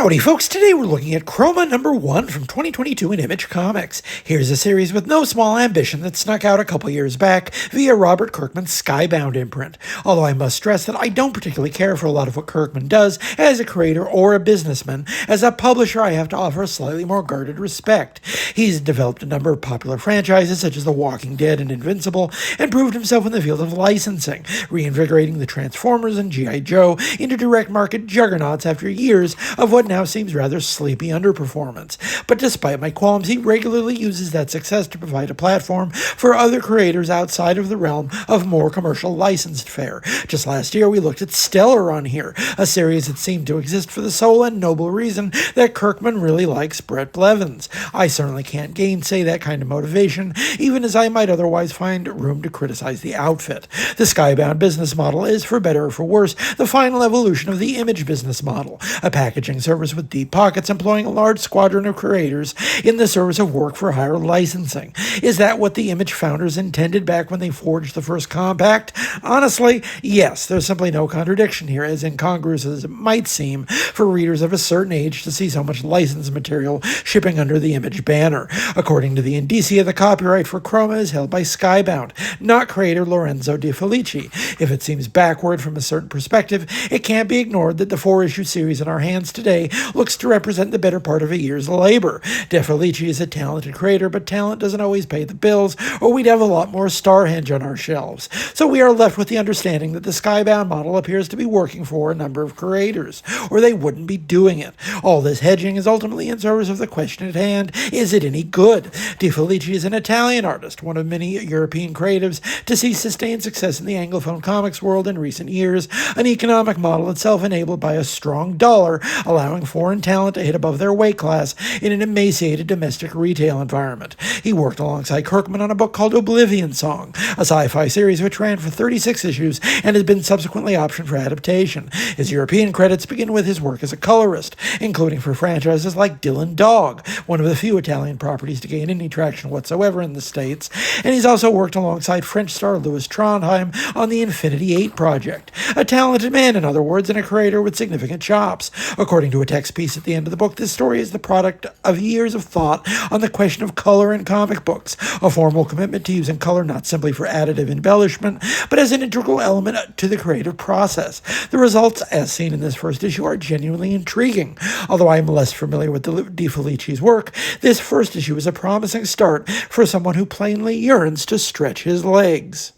Howdy folks, today we're looking at Kroma #1 from 2022 in Image Comics. Here's a series with no small ambition that snuck out a couple years back via Robert Kirkman's Skybound imprint. Although I must stress that I don't particularly care for a lot of what Kirkman does as a creator or a businessman. As a publisher, I have to offer a slightly more guarded respect. He's developed a number of popular franchises such as The Walking Dead and Invincible, and proved himself in the field of licensing, reinvigorating the Transformers and G.I. Joe into direct market juggernauts after years of what now seems rather sleepy underperformance. But despite my qualms, he regularly uses that success to provide a platform for other creators outside of the realm of more commercial licensed fare. Just last year, we looked at Stellar on here, a series that seemed to exist for the sole and noble reason that Kirkman really likes Brett Blevins. I certainly can't gainsay that kind of motivation, even as I might otherwise find room to criticize the outfit. The Skybound business model is, for better or for worse, the final evolution of the Image business model, a packaging service with deep pockets employing a large squadron of creators in the service of work-for-hire licensing. Is that what the Image founders intended back when they forged the first compact? Honestly, yes, there's simply no contradiction here, as incongruous as it might seem for readers of a certain age to see so much licensed material shipping under the Image banner. According to the indicia, the copyright for Kroma is held by Skybound, not creator Lorenzo De Felici. If it seems backward from a certain perspective, it can't be ignored that the 4-issue series in our hands today looks to represent the better part of a year's labor. De Felici is a talented creator, but talent doesn't always pay the bills, or we'd have a lot more Starhenge on our shelves. So we are left with the understanding that the Skybound model appears to be working for a number of creators, or they wouldn't be doing it. All this hedging is ultimately in service of the question at hand: is it any good? De Felici is an Italian artist, one of many European creatives to see sustained success in the Anglophone comics world in recent years, an economic model itself enabled by a strong dollar, allowing foreign talent to hit above their weight class in an emaciated domestic retail environment. He worked alongside Kirkman on a book called Oblivion Song, a sci-fi series which ran for 36 issues and has been subsequently optioned for adaptation. His European credits begin with his work as a colorist, including for franchises like Dylan Dog, one of the few Italian properties to gain any traction whatsoever in the States, and he's also worked alongside French star Louis Trondheim on the Infinity 8 project. A talented man, in other words, and a creator with significant chops. According to a text piece at the end of the book, this story is the product of years of thought on the question of color in comic books, a formal commitment to using color not simply for additive embellishment, but as an integral element to the creative process. The results, as seen in this first issue, are genuinely intriguing. Although I am less familiar with De Felici's work, this first issue is a promising start for someone who plainly yearns to stretch his legs.